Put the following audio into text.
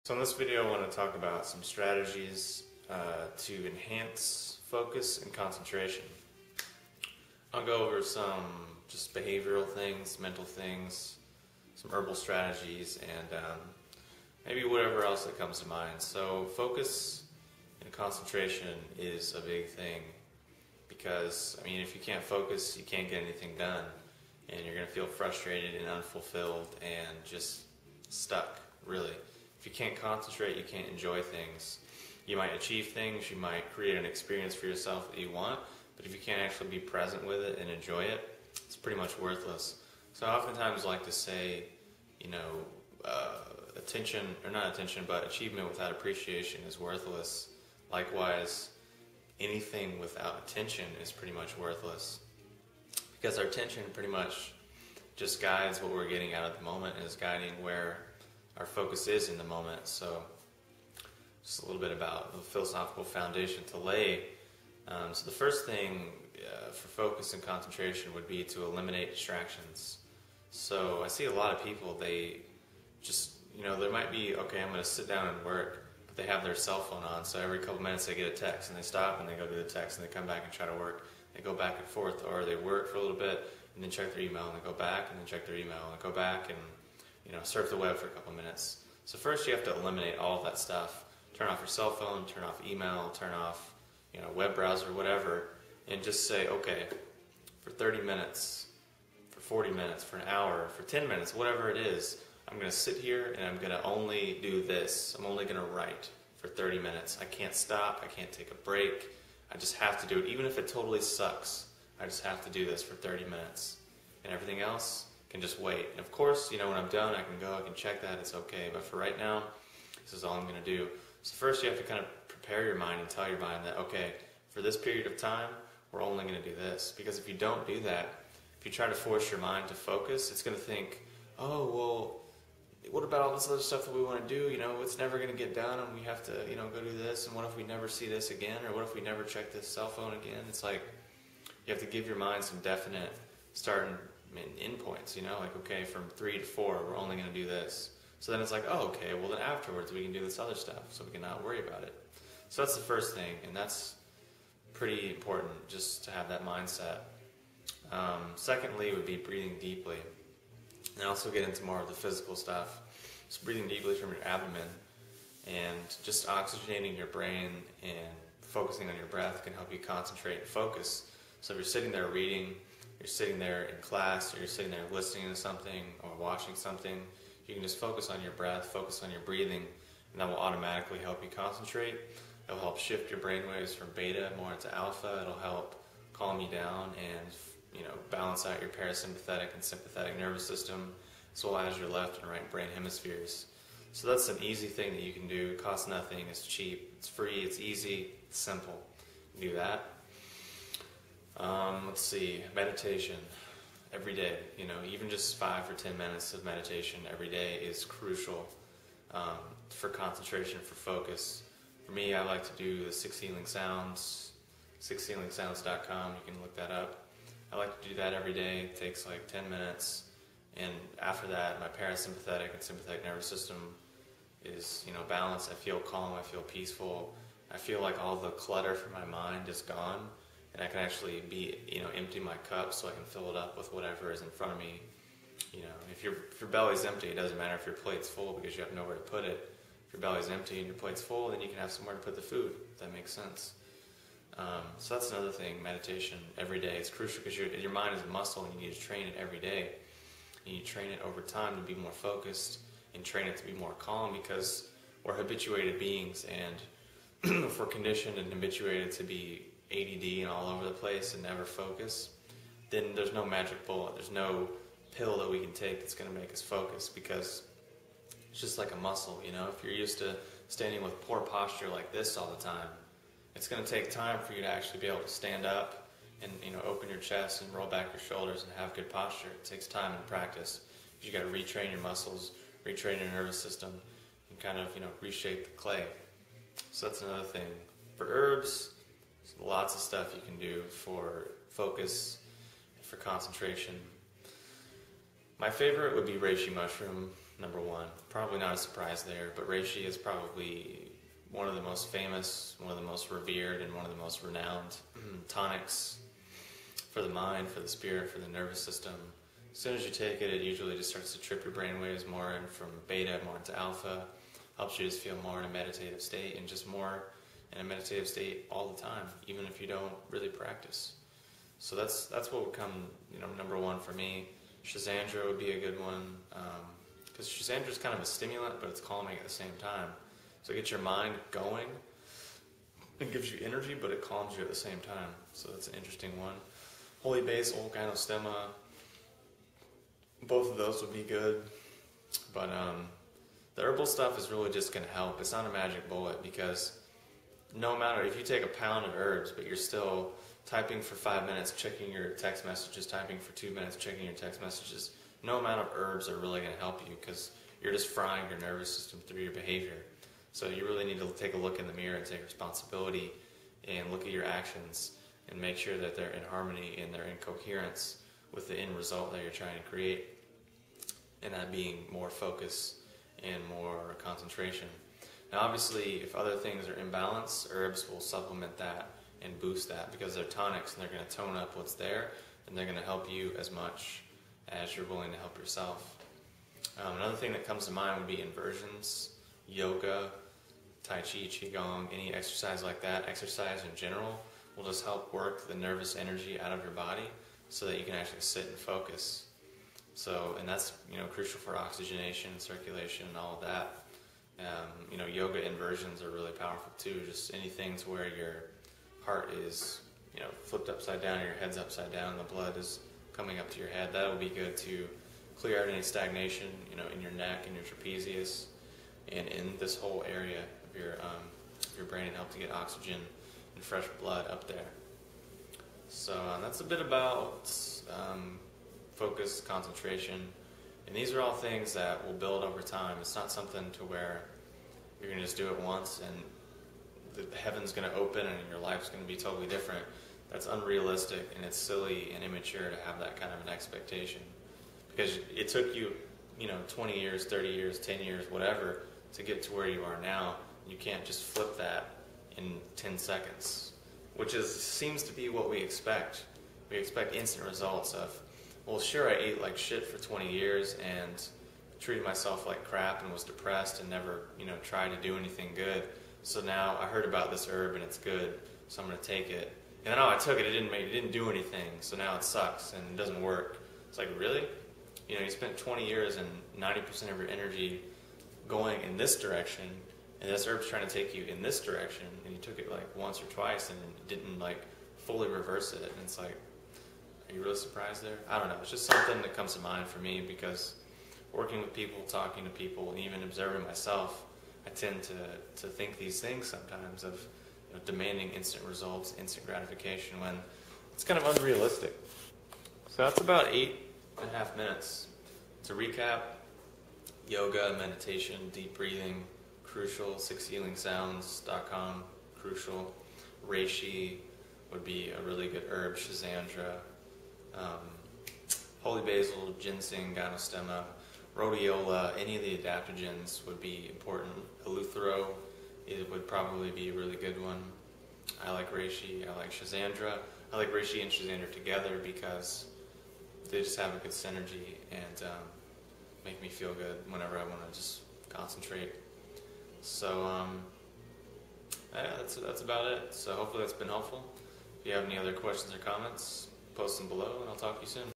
So in this video I want to talk about some strategies to enhance focus and concentration. I'll go over some just behavioral things, mental things, some herbal strategies, and maybe whatever else that comes to mind. So focus and concentration is a big thing because, I mean, if you can't focus, you can't get anything done, and you're going to feel frustrated and unfulfilled and just stuck, really. If you can't concentrate, you can't enjoy things. You might achieve things, you might create an experience for yourself that you want, but if you can't actually be present with it and enjoy it, it's pretty much worthless. So I oftentimes like to say, achievement without appreciation is worthless. Likewise, anything without attention is pretty much worthless. Because our attention pretty much just guides what we're getting out of the moment and is guiding where our focus is in the moment. So just a little bit about the philosophical foundation to lay. So the first thing for focus and concentration would be to eliminate distractions. So I see a lot of people, they just, there might be, okay, I'm going to sit down and work, but they have their cell phone on, so every couple minutes they get a text, and they stop and they go do the text, and they come back and try to work. They go back and forth, or they work for a little bit, and then check their email, and they go back, and then check their email, and go back, and surf the web for a couple minutes. So first you have to eliminate all of that stuff. Turn off your cell phone, turn off email, turn off web browser, whatever, and just say, okay, for 30 minutes, for 40 minutes, for an hour, for 10 minutes, whatever it is, I'm going to sit here and I'm going to only do this. I'm only going to write for 30 minutes. I can't stop. I can't take a break. I just have to do it. Even if it totally sucks, I just have to do this for 30 minutes. And everything else can just wait. And of course, when I'm done, I can go, I can check that, it's okay. But for right now, this is all I'm going to do. So first you have to kind of prepare your mind and tell your mind that, okay, for this period of time, we're only going to do this. Because if you don't do that, if you try to force your mind to focus, it's going to think, oh, well, what about all this other stuff that we want to do? It's never going to get done, and we have to, go do this, and what if we never see this again, or what if we never check this cell phone again? It's like, you have to give your mind some definite start and end points, like, okay, from 3 to 4, we're only going to do this. So then it's like, oh, okay, well then afterwards we can do this other stuff, so we can not worry about it. So that's the first thing, and that's pretty important, just to have that mindset. Secondly would be breathing deeply. And also get into more of the physical stuff. Just breathing deeply from your abdomen and just oxygenating your brain and focusing on your breath can help you concentrate and focus. So if you're sitting there reading, you're sitting there in class, or you're sitting there listening to something or watching something, you can just focus on your breath, focus on your breathing, and that will automatically help you concentrate. It'll help shift your brain waves from beta more into alpha. It'll help calm you down and balance out your parasympathetic and sympathetic nervous system, as well as your left and right brain hemispheres. So that's an easy thing that you can do. It costs nothing, it's cheap, it's free, it's easy, it's simple. Do that. Let's see, meditation every day. Even just 5 or 10 minutes of meditation every day is crucial for concentration, for focus. For me, I like to do the 6 Healing Sounds, 6healingsounds.com, you can look that up. I like to do that every day. It takes like 10 minutes, and after that my parasympathetic and sympathetic nervous system is balanced. I feel calm, I feel peaceful, I feel like all the clutter from my mind is gone, and I can actually be empty my cup so I can fill it up with whatever is in front of me. If your belly's empty, it doesn't matter if your plate's full because you have nowhere to put it. If your belly's empty and your plate's full, then you can have somewhere to put the food, if that makes sense. So that's another thing, meditation every day. It's crucial because your mind is a muscle and you need to train it every day. You need to train it over time to be more focused and train it to be more calm, because we're habituated beings, and if we're conditioned and habituated to be ADD and all over the place and never focus, then there's no magic bullet. There's no pill that we can take that's going to make us focus, because it's just like a muscle. If you're used to standing with poor posture like this all the time, it's going to take time for you to actually be able to stand up and open your chest and roll back your shoulders and have good posture. It takes time and practice. You got to retrain your muscles, retrain your nervous system, and kind of reshape the clay. So that's another thing. For herbs, there's lots of stuff you can do for focus, for concentration. My favorite would be reishi mushroom. number one. Probably not a surprise there, but reishi is probably one of the most famous, one of the most revered, and one of the most renowned tonics for the mind, for the spirit, for the nervous system. As soon as you take it, it usually just starts to trip your brain waves more in from beta more into alpha, helps you just feel more in a meditative state, and just more in a meditative state all the time, even if you don't really practice. So that's what would come, number one for me. Schisandra would be a good one, because Schisandra is kind of a stimulant, but it's calming at the same time. So it gets your mind going, it gives you energy, but it calms you at the same time. So that's an interesting one. Holy basil, gynostemma, both of those would be good. But the herbal stuff is really just going to help. It's not a magic bullet, because no matter if you take a pound of herbs, but you're still typing for 5 minutes, checking your text messages, typing for 2 minutes, checking your text messages, no amount of herbs are really going to help you, because you're just frying your nervous system through your behavior. So you really need to take a look in the mirror and take responsibility and look at your actions and make sure that they're in harmony and they're in coherence with the end result that you're trying to create, and that being more focus and more concentration. Now obviously, if other things are in balance, herbs will supplement that and boost that, because they're tonics and they're going to tone up what's there, and they're going to help you as much as you're willing to help yourself. Another thing that comes to mind would be inversions, yoga, tai chi, qigong, any exercise like that. Exercise in general will just help work the nervous energy out of your body so that you can actually sit and focus. So, and that's crucial for oxygenation, circulation, and all of that. Yoga inversions are really powerful too. Just anything to where your heart is, flipped upside down, or your head's upside down, and the blood is coming up to your head. That will be good to clear out any stagnation, in your neck and your trapezius, and in this whole area of your brain, and help to get oxygen and fresh blood up there. So that's a bit about focus, concentration, and these are all things that will build over time. It's not something to where you're going to just do it once and the heaven's going to open and your life's going to be totally different. That's unrealistic, and it's silly and immature to have that kind of an expectation, because it took you 20 years, 30 years, 10 years, whatever, to get to where you are now. You can't just flip that in 10 seconds, which seems to be what we expect. We expect instant results of, well, sure, I ate like shit for 20 years and treated myself like crap and was depressed and never, tried to do anything good. So now I heard about this herb and it's good, so I'm going to take it. And then, I took it, it didn't do anything, so now it sucks and it doesn't work. It's like, really? You spent 20 years and 90% of your energy going in this direction, and this herb's trying to take you in this direction, and you took it like once or twice and it didn't like fully reverse it. And it's like, are you really surprised there? I don't know. It's just something that comes to mind for me, because working with people, talking to people, and even observing myself, I tend to think these things sometimes of demanding instant results, instant gratification, when it's kind of unrealistic. So that's about 8.5 minutes. To recap, yoga, meditation, deep breathing, crucial. 6healingsounds.com, crucial. Reishi would be a really good herb. Schisandra, holy basil, ginseng, gynostemma, rhodiola, any of the adaptogens would be important. Eleuthero, it would probably be a really good one. I like reishi, I like Schisandra. I like reishi and Schisandra together because they just have a good synergy and make me feel good whenever I want to just concentrate. So yeah, that's about it. So hopefully that's been helpful. If you have any other questions or comments, post them below and I'll talk to you soon.